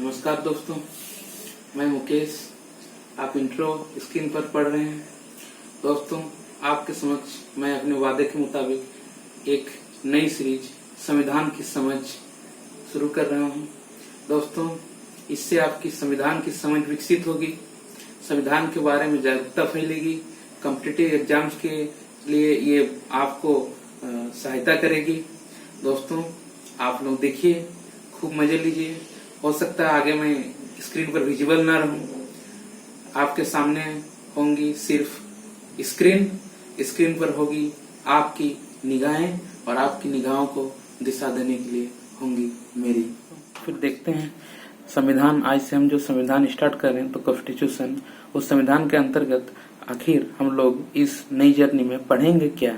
नमस्कार दोस्तों, मैं मुकेश। आप इंट्रो स्क्रीन पर पढ़ रहे हैं। दोस्तों, आपके समक्ष मैं अपने वादे के मुताबिक एक नई सीरीज संविधान की समझ शुरू कर रहा हूं। दोस्तों, इससे आपकी संविधान की समझ विकसित होगी, संविधान के बारे में जागरूकता फैलेगी, कॉम्पिटिटिव एग्जाम्स के लिए ये आपको सहायता करेगी। दोस्तों, आप लोग देखिए, खूब मजे लीजिए। हो सकता है आगे मैं स्क्रीन पर विजिबल ना रहूं, आपके सामने होंगी सिर्फ स्क्रीन पर होगी आपकी निगाहें और आपकी निगाहों को दिशा देने के लिए होंगी मेरी। फिर देखते हैं संविधान। आज से हम जो संविधान स्टार्ट कर रहे हैं तो कॉन्स्टिट्यूशन, उस संविधान के अंतर्गत आखिर हम लोग इस नई जर्नी में पढ़ेंगे क्या,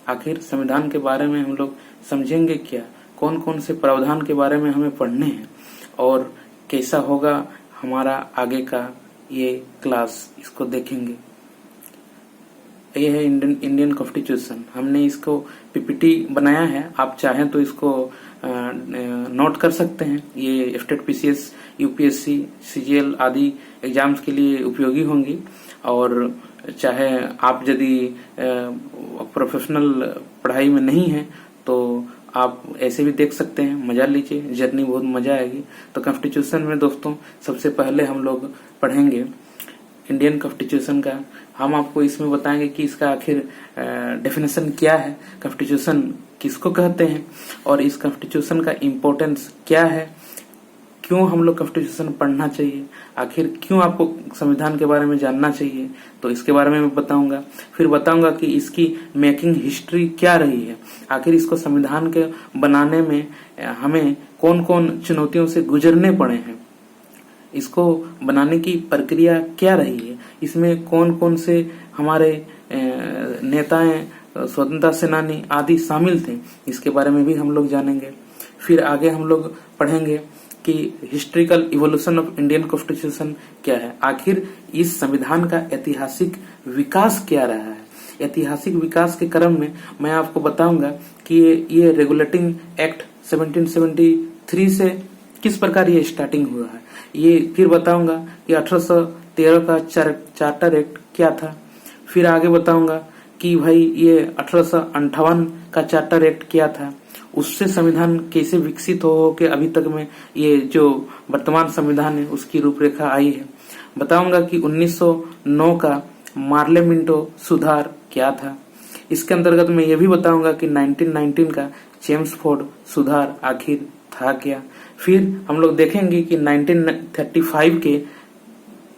आखिर संविधान के बारे में हम लोग समझेंगे क्या, कौन कौन से प्रावधान के बारे में हमें पढ़ने हैं और कैसा होगा हमारा आगे का ये क्लास, इसको देखेंगे। ये है इंडियन कॉन्स्टिट्यूशन। हमने इसको पीपीटी बनाया है, आप चाहें तो इसको नोट कर सकते हैं। ये स्टेट पीसीएस, यूपीएससी, सीजीएल आदि एग्जाम्स के लिए उपयोगी होंगी। और चाहे आप यदि प्रोफेशनल पढ़ाई में नहीं है तो आप ऐसे भी देख सकते हैं, मजा लीजिए, जर्नी बहुत मजा आएगी। तो कॉन्स्टिट्यूशन में दोस्तों सबसे पहले हम लोग पढ़ेंगे इंडियन कॉन्स्टिट्यूशन का। हम आपको इसमें बताएंगे कि इसका आखिर डेफिनेशन क्या है, कॉन्स्टिट्यूशन किसको कहते हैं और इस कॉन्स्टिट्यूशन का इम्पोर्टेंस क्या है, क्यों हम लोग कॉन्स्टिट्यूशन पढ़ना चाहिए, आखिर क्यों आपको संविधान के बारे में जानना चाहिए, तो इसके बारे में मैं बताऊंगा। फिर बताऊंगा कि इसकी मेकिंग हिस्ट्री क्या रही है, आखिर इसको संविधान के बनाने में हमें कौन कौन चुनौतियों से गुजरने पड़े हैं, इसको बनाने की प्रक्रिया क्या रही है, इसमें कौन कौन से हमारे नेताएं, स्वतंत्रता सेनानी आदि शामिल थे, इसके बारे में भी हम लोग जानेंगे। फिर आगे हम लोग पढ़ेंगे कि historical evolution of Indian constitution क्या है, आखिर इस संविधान का ऐतिहासिक विकास क्या रहा है। ऐतिहासिक विकास के क्रम में मैं आपको बताऊंगा कि ये रेगुलेटिंग एक्ट 1773 से किस प्रकार ये स्टार्टिंग हुआ है। ये फिर बताऊंगा कि 1813 का चार्टर एक्ट क्या था। फिर आगे बताऊंगा कि भाई ये 1858 का चार्टर एक्ट क्या था, उससे संविधान कैसे विकसित हो के अभी तक में ये जो वर्तमान संविधान है उसकी रूपरेखा आई है। बताऊंगा कि 1909 का मार्ले मिंटो सुधार क्या था। इसके अंतर्गत मैं ये भी बताऊंगा कि 1919 का चेम्सफोर्ड सुधार आखिर था क्या। फिर हम लोग देखेंगे कि 1935 के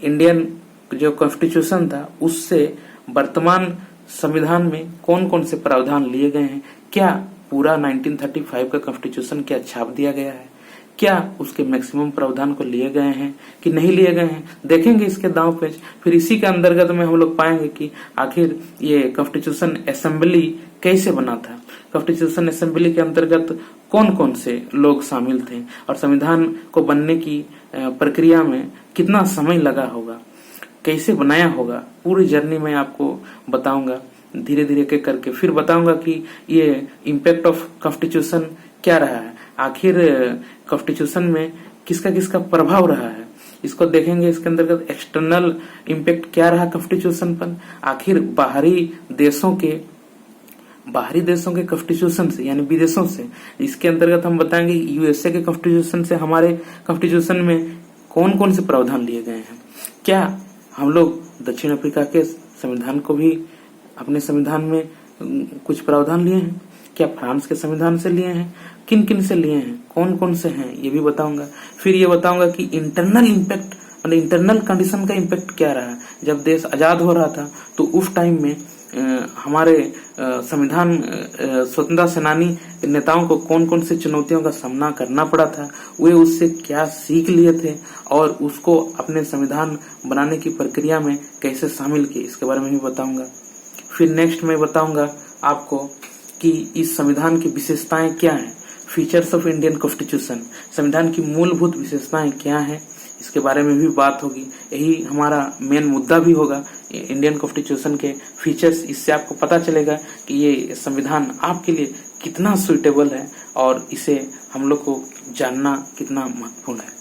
इंडियन जो कॉन्स्टिट्यूशन था उससे वर्तमान संविधान में कौन कौन से प्रावधान लिए गए हैं, क्या पूरा 1935 का कॉन्स्टिट्यूशन क्या छाप दिया गया है, क्या उसके मैक्सिमम प्रावधान को लिए गए हैं कि नहीं लिए गए हैं, देखेंगे इसके दांव पेच। फिर इसी के अंतर्गत में हम लोग पाएंगे कि आखिर ये कॉन्स्टिट्यूशन असेंबली कैसे बना था, कॉन्स्टिट्यूशन असेंबली के अंतर्गत कौन कौन से लोग शामिल थे और संविधान को बनने की प्रक्रिया में कितना समय लगा होगा, कैसे बनाया होगा, पूरी जर्नी में आपको बताऊंगा धीरे धीरे के करके। फिर बताऊंगा कि ये इम्पैक्ट ऑफ कॉन्स्टिट्यूशन क्या रहा है, आखिर कॉन्स्टिट्यूशन में किसका किसका प्रभाव रहा है, इसको देखेंगे। इसके अंतर्गत एक्सटर्नल इम्पैक्ट क्या रहा कॉन्स्टिट्यूशन पर, आखिर बाहरी देशों के कॉन्स्टिट्यूशन से यानी विदेशों से। इसके अंतर्गत हम बताएंगे यूएसए के कॉन्स्टिट्यूशन से हमारे कॉन्स्टिट्यूशन में कौन कौन से प्रावधान लिए गए हैं, क्या हम लोग दक्षिण अफ्रीका के संविधान को भी अपने संविधान में कुछ प्रावधान लिए हैं, क्या फ्रांस के संविधान से लिए हैं, किन किन से लिए हैं, कौन कौन से हैं, ये भी बताऊंगा। फिर ये बताऊंगा कि इंटरनल इम्पैक्ट मतलब इंटरनल कंडीशन का इम्पैक्ट क्या रहा। जब देश आजाद हो रहा था तो उस टाइम में हमारे संविधान स्वतंत्रता सेनानी नेताओं को कौन कौन से चुनौतियों का सामना करना पड़ा था, वे उससे क्या सीख लिए थे और उसको अपने संविधान बनाने की प्रक्रिया में कैसे शामिल किए, इसके बारे में भी बताऊंगा। फिर नेक्स्ट मैं बताऊंगा आपको कि इस संविधान की विशेषताएं क्या हैं, फीचर्स ऑफ इंडियन कॉन्स्टिट्यूशन, संविधान की मूलभूत विशेषताएं क्या हैं, इसके बारे में भी बात होगी। यही हमारा मेन मुद्दा भी होगा इंडियन कॉन्स्टिट्यूशन के फीचर्स। इससे आपको पता चलेगा कि ये संविधान आपके लिए कितना सुइटेबल है और इसे हम लोग को जानना कितना महत्वपूर्ण है।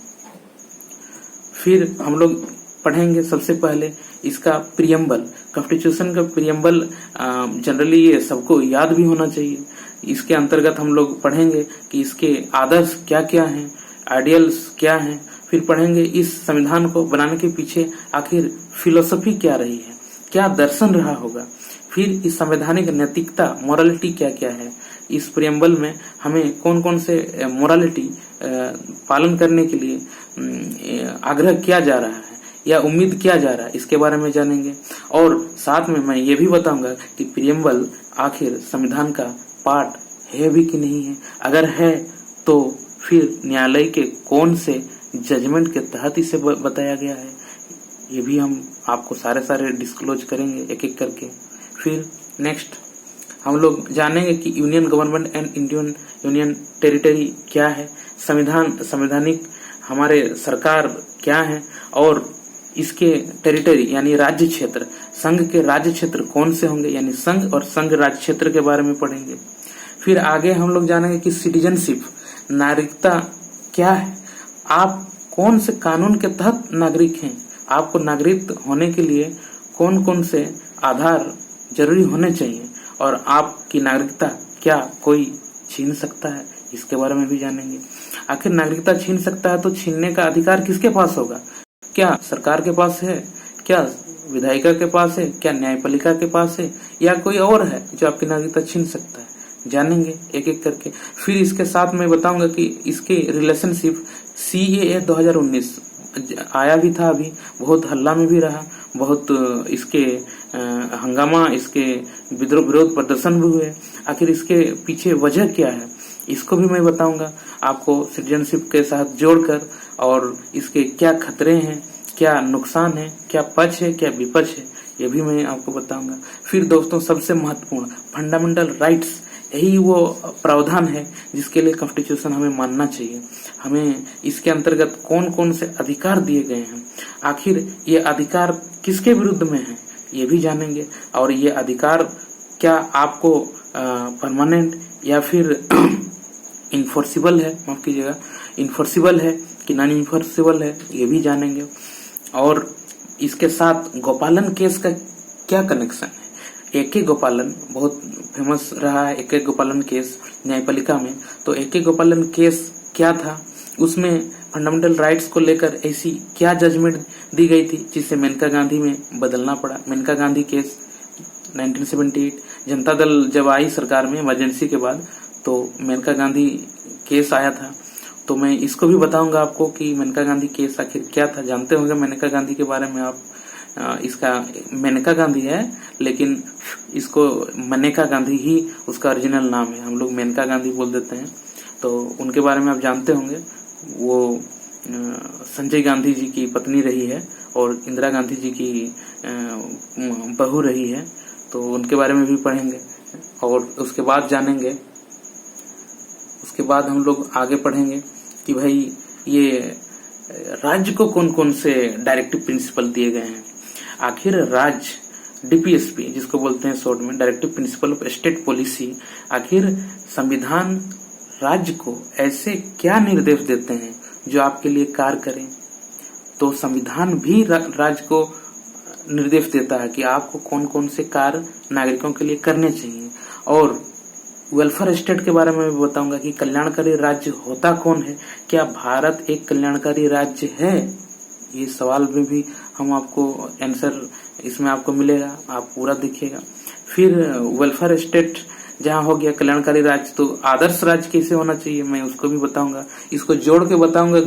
फिर हम लोग पढ़ेंगे सबसे पहले इसका प्रियम्बल। कॉन्स्टिट्यूशन का प्रियम्बल जनरली ये सबको याद भी होना चाहिए। इसके अंतर्गत हम लोग पढ़ेंगे कि इसके आदर्श क्या क्या हैं, आइडियल्स क्या हैं। फिर पढ़ेंगे इस संविधान को बनाने के पीछे आखिर फिलोसफी क्या रही है, क्या दर्शन रहा होगा। फिर इस संवैधानिक नैतिकता, मोरालिटी क्या क्या है। इस प्रियम्बल में हमें कौन कौन से मोरालिटी पालन करने के लिए आग्रह किया जा रहा है या उम्मीद किया जा रहा है, इसके बारे में जानेंगे। और साथ में मैं ये भी बताऊंगा कि प्रियम्बल आखिर संविधान का पार्ट है भी कि नहीं है। अगर है तो फिर न्यायालय के कौन से जजमेंट के तहत इसे बताया गया है, ये भी हम आपको सारे डिस्क्लोज करेंगे एक एक करके। फिर नेक्स्ट हम लोग जानेंगे कि union government and Indian union territory क्या है, संवैधानिक हमारे सरकार क्या है, और इसके टेरिटरी यानी राज्य क्षेत्र, संघ के राज्य क्षेत्र कौन से होंगे, यानी संघ और संघ राज्य क्षेत्र के बारे में पढ़ेंगे। फिर आगे हम लोग जानेंगे कि सिटीजनशिप, नागरिकता क्या है, आप कौन से कानून के तहत नागरिक हैं, आपको नागरिक होने के लिए कौन कौन से आधार जरूरी होने चाहिए, और आपकी नागरिकता क्या कोई छीन सकता है, इसके बारे में भी जानेंगे। आखिर नागरिकता छीन सकता है तो छीनने का अधिकार किसके पास होगा, क्या सरकार के पास है, क्या विधायिका के पास है, क्या न्यायपालिका के पास है, या कोई और है जो आपकी नागरिकता छीन सकता है, जानेंगे एक एक करके। फिर इसके साथ मैं बताऊंगा कि इसके रिलेशनशिप CAA 2019 आया भी था, अभी बहुत हल्ला में भी रहा, बहुत इसके हंगामा, इसके विरोध प्रदर्शन भी हुए। आखिर इसके पीछे वजह क्या है, इसको भी मैं बताऊंगा आपको सिटीजनशिप के साथ जोड़कर, और इसके क्या खतरे हैं, क्या नुकसान है, क्या पक्ष है, क्या विपक्ष है, ये भी मैं आपको बताऊंगा। फिर दोस्तों सबसे महत्वपूर्ण फंडामेंटल राइट्स, यही वो प्रावधान है जिसके लिए कॉन्स्टिट्यूशन हमें मानना चाहिए। हमें इसके अंतर्गत कौन कौन से अधिकार दिए गए हैं, आखिर ये अधिकार किसके विरुद्ध में है, ये भी जानेंगे। और ये अधिकार क्या आपको परमानेंट या फिर इन्फोर्सिबल है, माफ कीजिएगा, इन्फोर्सिबल है कि नॉन इन्फोर्सिबल है, ये भी जानेंगे। और इसके साथ गोपालन केस का क्या कनेक्शन है। AK गोपालन बहुत फेमस रहा है, AK गोपालन केस न्यायपालिका में। तो AK गोपालन केस क्या था, उसमें फंडामेंटल राइट्स को लेकर ऐसी क्या जजमेंट दी गई थी जिसे मेनका गांधी में बदलना पड़ा। मेनका गांधी केस 1978, जनता दल जब आई सरकार में इमरजेंसी के बाद, तो मेनका गांधी केस आया था। तो मैं इसको भी बताऊंगा आपको कि मेनका गांधी केस आखिर क्या था। जानते होंगे मेनका गांधी के बारे में आप, इसका मेनका गांधी है लेकिन इसको मनेका गांधी ही उसका ओरिजिनल नाम है, हम लोग मेनका गांधी बोल देते हैं। तो उनके बारे में आप जानते होंगे, वो संजय गांधी जी की पत्नी रही है और इंदिरा गांधी जी की बहू रही है, तो उनके बारे में भी पढ़ेंगे। और उसके बाद जानेंगे, उसके बाद हम लोग आगे पढ़ेंगे कि भाई ये राज्य को कौन कौन से डायरेक्टिव प्रिंसिपल दिए गए हैं। आखिर राज्य DPSP जिसको बोलते हैं शॉर्ट में, directive principle of state policy, आखिर संविधान राज्य को ऐसे क्या निर्देश देते हैं जो आपके लिए कार्य करें। तो संविधान भी राज्य को निर्देश देता है कि आपको कौन कौन से कार्य नागरिकों के लिए करने चाहिए। और वेलफेयर स्टेट के बारे में भी बताऊंगा कि कल्याणकारी राज्य होता कौन है, क्या भारत एक कल्याणकारी राज्य है, ये सवाल में भी हम आपको आंसर इसमें आपको मिलेगा, आप पूरा देखिएगा। फिर वेलफेयर स्टेट जहाँ हो गया कल्याणकारी राज्य, तो आदर्श राज्य कैसे होना चाहिए मैं उसको भी बताऊंगा। इसको जोड़ के बताऊंगा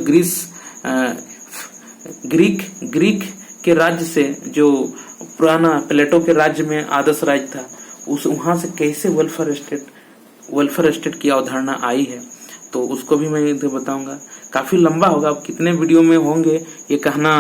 ग्रीक के राज्य से, जो पुराना प्लेटो के राज्य में आदर्श राज्य था, उस वहां से कैसे वेलफेयर स्टेट की अवधारणा आई है, तो उसको भी मैं इधर बताऊंगा। काफी लंबा होगा, अब कितने वीडियो में होंगे ये कहना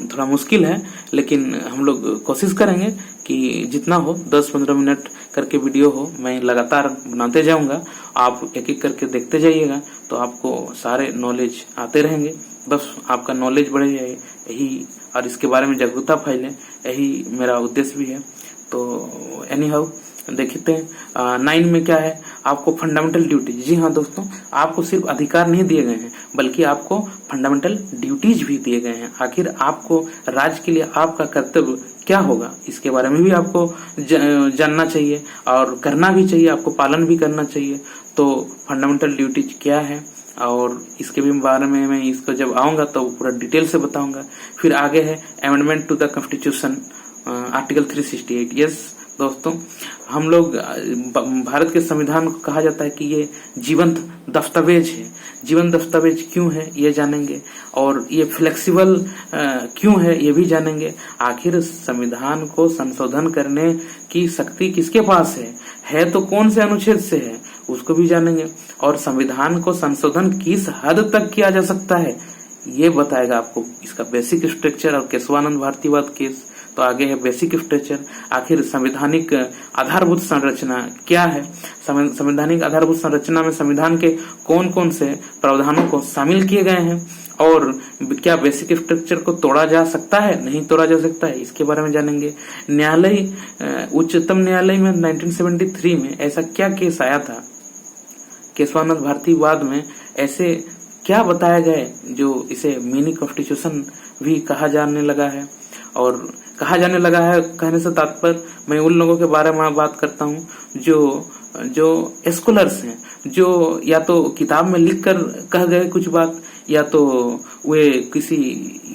थोड़ा मुश्किल है, लेकिन हम लोग कोशिश करेंगे कि जितना हो 10-15 मिनट करके वीडियो हो, मैं लगातार बनाते जाऊंगा, आप एक एक करके देखते जाइएगा, तो आपको सारे नॉलेज आते रहेंगे। बस आपका नॉलेज बढ़े जाए यही, और इसके बारे में जागरूकता फैले, यही मेरा उद्देश्य भी है। तो एनी हाउ देखते हैं 9 में क्या है, आपको फंडामेंटल ड्यूटीज। जी हाँ दोस्तों, आपको सिर्फ अधिकार नहीं दिए गए हैं बल्कि आपको फंडामेंटल ड्यूटीज भी दिए गए हैं। आखिर आपको राज्य के लिए आपका कर्तव्य क्या होगा, इसके बारे में भी आपको जानना चाहिए और करना भी चाहिए, आपको पालन भी करना चाहिए। तो फंडामेंटल ड्यूटीज क्या है और इसके भी बारे में मैं इसको जब आऊंगा तो पूरा डिटेल से बताऊंगा। फिर आगे है amendment to the constitution article 368। Yes दोस्तों, हम लोग भारत के संविधान को कहा जाता है कि ये जीवंत दस्तावेज है। जीवंत दस्तावेज क्यों है ये जानेंगे और ये फ्लेक्सिबल क्यों है ये भी जानेंगे। आखिर संविधान को संशोधन करने की शक्ति किसके पास है तो कौन से अनुच्छेद से है उसको भी जानेंगे। और संविधान को संशोधन किस हद तक किया जा सकता है ये बताएगा आपको इसका बेसिक स्ट्रक्चर और केशवानंद भारतीवाद केस। तो आगे है बेसिक स्ट्रक्चर। आखिर संवैधानिक आधारभूत संरचना क्या है, संवैधानिक आधारभूत संरचना में संविधान के कौन कौन से प्रावधानों को शामिल किए गए हैं और क्या बेसिक स्ट्रक्चर को तोड़ा जा सकता है, नहीं तोड़ा जा सकता है, इसके बारे में जानेंगे। न्यायालय उच्चतम न्यायालय में 1973 में ऐसा क्या केस आया था, केशवानंद भारतीवाद में ऐसे क्या बताया गया जो इसे मिनी कॉन्स्टिट्यूशन भी कहा जाने लगा है। और कहा जाने लगा है कहने से तात्पर्य मैं उन लोगों के बारे में बात करता हूँ जो स्कॉलर्स हैं, जो या तो किताब में लिख कर कह गए कुछ बात या तो वे किसी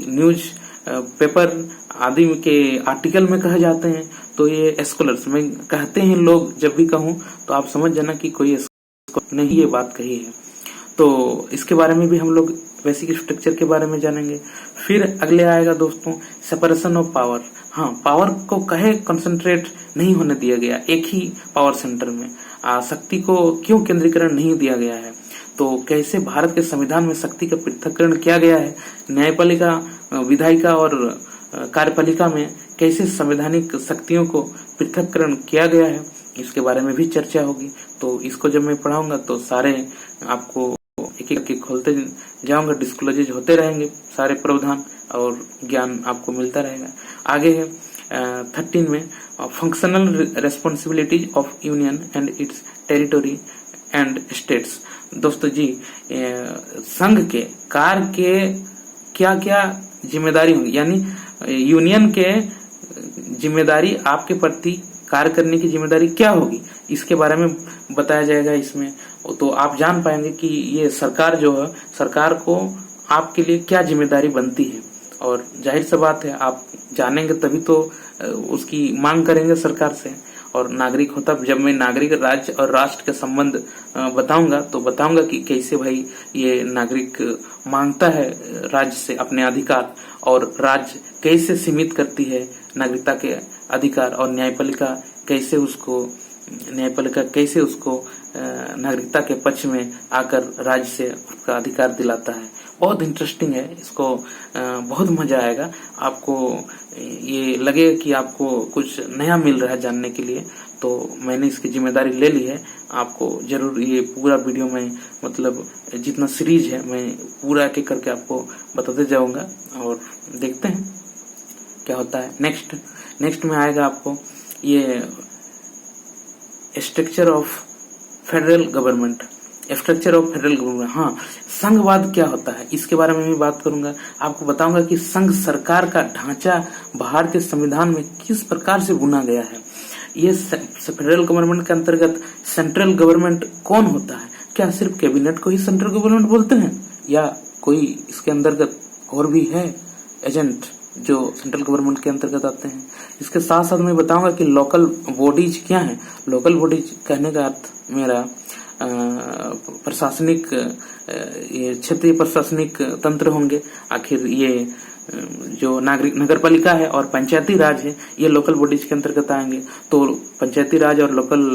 न्यूज पेपर आदि के आर्टिकल में कह जाते हैं। तो ये स्कॉलर्स में कहते हैं लोग, जब भी कहूँ तो आप समझ जाना कि कोई नहीं ये बात कही है। तो इसके बारे में भी हम लोग बेसिक स्ट्रक्चर के बारे में जानेंगे। फिर अगले आएगा दोस्तों सेपरेशन ऑफ पावर। हाँ, पावर को कहे कंसंट्रेट नहीं होने दिया गया एक ही पावर सेंटर में, शक्ति को क्यों केंद्रीकरण नहीं दिया गया है, तो कैसे भारत के संविधान में शक्ति का पृथक्करण किया गया है, न्यायपालिका, विधायिका और कार्यपालिका में कैसे संवैधानिक शक्तियों को पृथक्करण किया गया है, इसके बारे में भी चर्चा होगी। तो इसको जब मैं पढ़ाऊंगा तो सारे आपको एक एक खोलते जाऊंगा, डिस्क्लोजेज होते रहेंगे सारे प्रावधान और ज्ञान आपको मिलता रहेगा। आगे है 13 में functional responsibilities of union and it's territory and states. दोस्तों जी, संघ के कार्य के क्या क्या जिम्मेदारी होंगी, यानी यूनियन के जिम्मेदारी आपके प्रति कार्य करने की जिम्मेदारी क्या होगी, इसके बारे में बताया जाएगा इसमें। तो आप जान पाएंगे कि ये सरकार जो है, सरकार को आपके लिए क्या जिम्मेदारी बनती है। और जाहिर सी बात है आप जानेंगे तभी तो उसकी मांग करेंगे सरकार से। और नागरिक होता, जब मैं नागरिक राज्य और राष्ट्र के संबंध बताऊंगा तो बताऊंगा कि कैसे भाई ये नागरिक मांगता है राज्य से अपने अधिकार और राज्य कैसे सीमित करती है नागरिकता के अधिकार और न्यायपालिका कैसे उसको नागरिकता के पक्ष में आकर राज्य से उसका अधिकार दिलाता है। बहुत इंटरेस्टिंग है, इसको बहुत मजा आएगा आपको, ये लगे कि आपको कुछ नया मिल रहा है जानने के लिए। तो मैंने इसकी जिम्मेदारी ले ली है, आपको जरूर ये पूरा वीडियो में मतलब जितना सीरीज है मैं पूरा एक एक करके आपको बताते जाऊंगा और देखते हैं क्या होता है। नेक्स्ट में आएगा आपको ये structure of federal government, structure of federal government. हाँ, संघवाद क्या होता है इसके बारे में भी बात करूंगा। आपको बताऊंगा कि संघ सरकार का ढांचा भारत के संविधान में किस प्रकार से बुना गया है। ये फेडरल गवर्नमेंट के अंतर्गत सेंट्रल गवर्नमेंट कौन होता है, क्या सिर्फ कैबिनेट को ही सेंट्रल गवर्नमेंट बोलते हैं या कोई इसके अंतर्गत और भी है एजेंट जो सेंट्रल गवर्नमेंट के अंतर्गत आते हैं। इसके साथ साथ मैं बताऊंगा कि लोकल बॉडीज क्या है। लोकल बॉडीज कहने का अर्थ मेरा प्रशासनिक, ये क्षेत्रीय प्रशासनिक तंत्र होंगे। आखिर ये जो नगर पालिका है और पंचायती राज है ये लोकल बॉडीज के अंतर्गत आएंगे। तो पंचायती राज और लोकल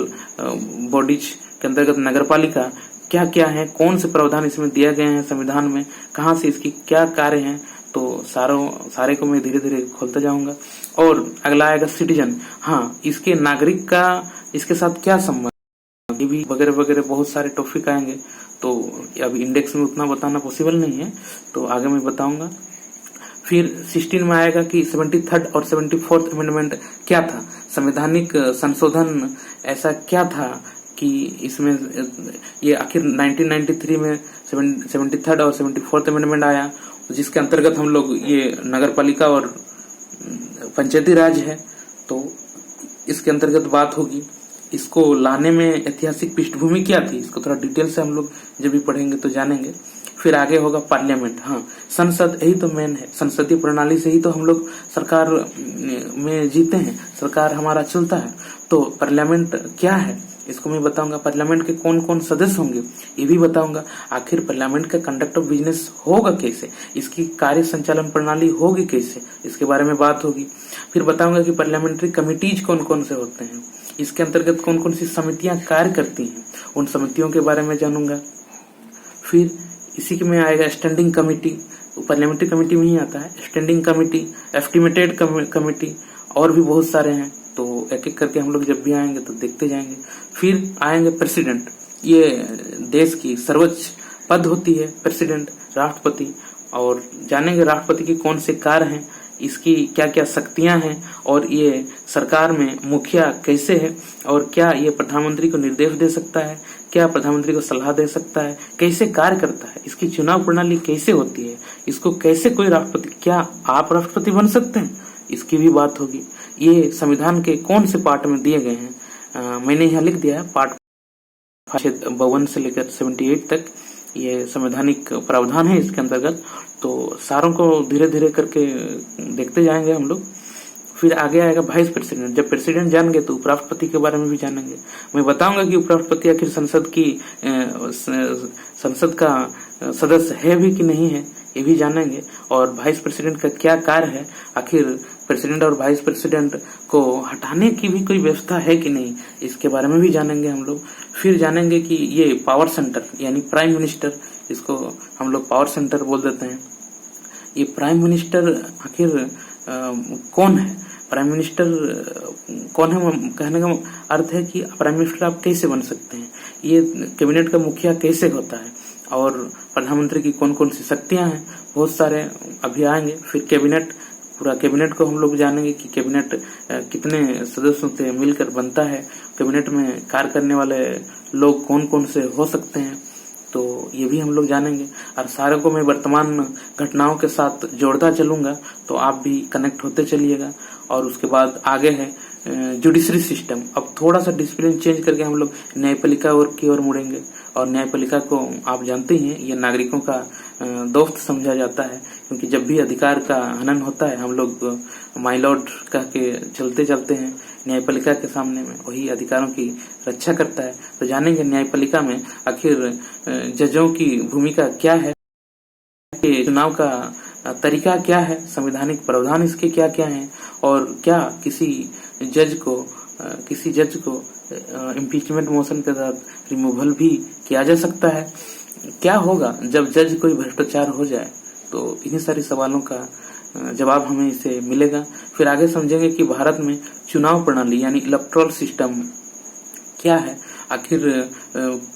बॉडीज के अंतर्गत नगर पालिका क्या क्या है, कौन से प्रावधान इसमें दिए गए हैं संविधान में, कहाँ से इसकी क्या कार्य है, तो सारे को मैं धीरे धीरे खोलता जाऊंगा। और अगला आएगा सिटीजन। हाँ, इसके नागरिक का इसके साथ क्या संबंध, ये भी वगैरह वगैरह बहुत सारे टॉपिक आएंगे। तो अभी इंडेक्स में उतना बताना पॉसिबल नहीं है, तो आगे मैं बताऊंगा। फिर 16 में आएगा कि 73rd और 74th अमेंडमेंट क्या था, संवैधानिक संशोधन ऐसा क्या था कि इसमें ये आखिर 1993 में 73rd और 74th अमेंडमेंट आया, जिसके अंतर्गत हम लोग ये नगर पालिका और पंचायती राज है, तो इसके अंतर्गत बात होगी। इसको लाने में ऐतिहासिक पृष्ठभूमि क्या थी, इसको थोड़ा डिटेल से हम लोग जब भी पढ़ेंगे तो जानेंगे। फिर आगे होगा पार्लियामेंट, हाँ संसद, यही तो मेन है, संसदीय प्रणाली से ही तो हम लोग सरकार में जीते हैं, सरकार हमारा चलता है। तो पार्लियामेंट क्या है इसको मैं बताऊंगा, पार्लियामेंट के कौन कौन सदस्य होंगे ये भी बताऊंगा, आखिर पार्लियामेंट का कंडक्ट ऑफ बिजनेस होगा कैसे, इसकी कार्य संचालन प्रणाली होगी कैसे, इसके बारे में बात होगी। फिर बताऊंगा कि पार्लियामेंट्री कमिटीज कौन कौन से होते हैं, इसके अंतर्गत कौन कौन सी समितियां कार्य करती हैं, उन समितियों के बारे में जानूंगा। फिर इसी के में आएगा स्टैंडिंग कमेटी, पार्लियामेंट्री कमेटी में ही आता है स्टैंडिंग कमेटी, एस्टिमेटेड कमेटी, और भी बहुत सारे हैं, तो एक एक करके हम लोग जब भी आएंगे तो देखते जाएंगे। फिर आएंगे प्रेसिडेंट, ये देश की सर्वोच्च पद होती है प्रेसिडेंट, राष्ट्रपति, और जानेंगे राष्ट्रपति के कौन से कार्य हैं, इसकी क्या क्या शक्तियां हैं, और ये सरकार में मुखिया कैसे है, और क्या ये प्रधानमंत्री को निर्देश दे सकता है, क्या प्रधानमंत्री को सलाह दे सकता है, कैसे कार्य करता है, इसकी चुनाव प्रणाली कैसे होती है, इसको कैसे कोई राष्ट्रपति, क्या आप राष्ट्रपति बन सकते हैं, इसकी भी बात होगी। ये संविधान के कौन से पार्ट में दिए गए हैं, मैंने यहाँ लिख दिया है, पार्ट 52 से लेकर 78 तक ये संवैधानिक प्रावधान है इसके अंतर्गत, तो सारों को धीरे धीरे करके देखते जाएंगे हम लोग। फिर आगे आएगा वाइस प्रेसिडेंट, जब प्रेसिडेंट जान गए तो उपराष्ट्रपति के बारे में भी जानेंगे। मैं बताऊंगा कि उपराष्ट्रपति आखिर संसद का सदस्य है भी कि नहीं है, ये भी जानेंगे, और वाइस प्रेसिडेंट का क्या कार्य है, आखिर प्रेसिडेंट और वाइस प्रेसिडेंट को हटाने की भी कोई व्यवस्था है कि नहीं, इसके बारे में भी जानेंगे हम लोग। फिर जानेंगे कि ये पावर सेंटर यानी प्राइम मिनिस्टर, इसको हम लोग पावर सेंटर बोल देते हैं, ये प्राइम मिनिस्टर आखिर कौन है, प्राइम मिनिस्टर कौन है, कहने का अर्थ है कि प्राइम मिनिस्टर आप कैसे बन सकते हैं, ये कैबिनेट का मुखिया कैसे होता है, और प्रधानमंत्री की कौन कौन सी शक्तियां हैं, बहुत सारे अभी आएंगे। फिर कैबिनेट, पूरा कैबिनेट को हम लोग जानेंगे कि कैबिनेट कितने सदस्यों से मिलकर बनता है, कैबिनेट में कार्य करने वाले लोग कौन कौन से हो सकते हैं, तो ये भी हम लोग जानेंगे। और सारे को मैं वर्तमान घटनाओं के साथ जोड़ता चलूंगा, तो आप भी कनेक्ट होते चलिएगा। और उसके बाद आगे है जुडिशरी सिस्टम, अब थोड़ा सा डिसिप्लिन चेंज करके हम लोग न्यायपालिका की ओर मुड़ेंगे। और न्यायपालिका को आप जानते ही हैं, ये नागरिकों का दोस्त समझा जाता है, क्योंकि जब भी अधिकार का हनन होता है हम लोग माय लॉर्ड कह के चलते चलते हैं न्यायपालिका के सामने में, वही अधिकारों की रक्षा करता है। तो जानेंगे न्यायपालिका में आखिर जजों की भूमिका क्या है, चुनाव का तरीका क्या है, संवैधानिक प्रावधान इसके क्या क्या हैं, और क्या किसी जज को इम्पीचमेंट मोशन के साथ रिमूवल भी किया जा सकता है, क्या होगा जब जज कोई भ्रष्टाचार हो जाए, तो इन्हीं सारी सवालों का जवाब हमें इससे मिलेगा। फिर आगे समझेंगे कि भारत में चुनाव प्रणाली यानी इलेक्टोरल सिस्टम क्या है, आखिर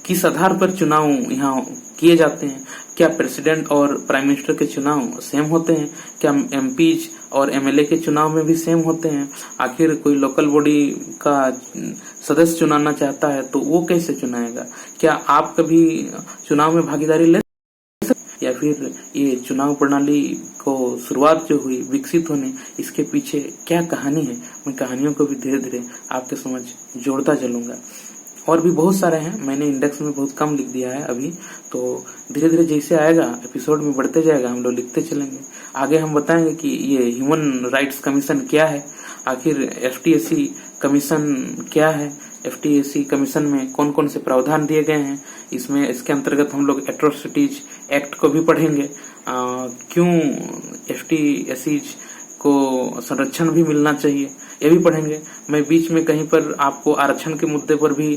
किस आधार पर चुनाव यहाँ किए जाते हैं, क्या प्रेसिडेंट और प्राइम मिनिस्टर के चुनाव सेम होते हैं, क्या एमपीज और एमएलए के चुनाव में भी सेम होते हैं, आखिर कोई लोकल बॉडी का सदस्य चुनाना चाहता है तो वो कैसे चुनाएगा, क्या आप कभी चुनाव में भागीदारी ले, या फिर ये चुनाव प्रणाली को शुरुआत जो हुई विकसित होने, इसके पीछे क्या कहानी है, मैं कहानियों को भी धीरे धीरे आपके समझ जोड़ता चलूंगा। और भी बहुत सारे हैं, मैंने इंडेक्स में बहुत कम लिख दिया है अभी, तो धीरे धीरे जैसे आएगा एपिसोड में बढ़ते जाएगा, हम लोग लिखते चलेंगे। आगे हम बताएंगे कि ये ह्यूमन राइट्स कमीशन क्या है, आखिर एफटीएसी कमीशन क्या है, एफटीएसी कमीशन में कौन कौन से प्रावधान दिए गए हैं, इसमें इसके अंतर्गत हम लोग एट्रोसिटीज एक्ट को भी पढ़ेंगे, क्यों एफटीएसीज को संरक्षण भी मिलना चाहिए, ये भी पढ़ेंगे। मैं बीच में कहीं पर आपको आरक्षण के मुद्दे पर भी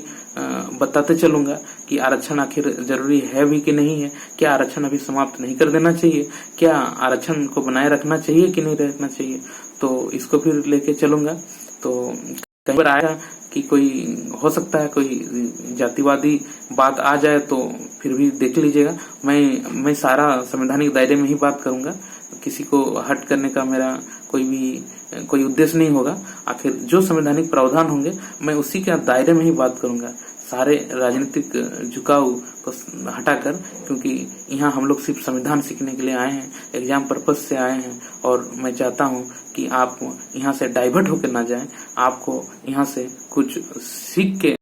बताते चलूंगा कि आरक्षण आखिर जरूरी है भी कि नहीं है, क्या आरक्षण अभी समाप्त नहीं कर देना चाहिए, क्या आरक्षण को बनाए रखना चाहिए कि नहीं रखना चाहिए, तो इसको फिर लेके चलूंगा। तो कई बार आएगा कि कोई हो सकता है कोई जातिवादी बात आ जाए तो फिर भी देख लीजिएगा। मैं सारा संवैधानिक दायरे में ही बात करूंगा, किसी को हट करने का मेरा कोई उद्देश्य नहीं होगा। आखिर जो संवैधानिक प्रावधान होंगे मैं उसी के दायरे में ही बात करूंगा, सारे राजनीतिक झुकाव को हटाकर, क्योंकि यहाँ हम लोग सिर्फ संविधान सीखने के लिए आए हैं, एग्जाम पर्पज से आए हैं। और मैं चाहता हूँ कि आप यहाँ से डाइवर्ट होकर ना जाएं, आपको यहाँ से कुछ सीख के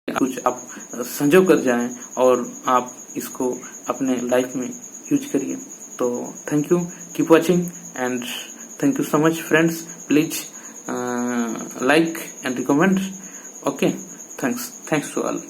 कुछ आप संजो कर जाएं और आप इसको अपने लाइफ में यूज करिए। तो thank you, keep watching and thank you so much friends. Please like and recommend. Okay, thanks to all.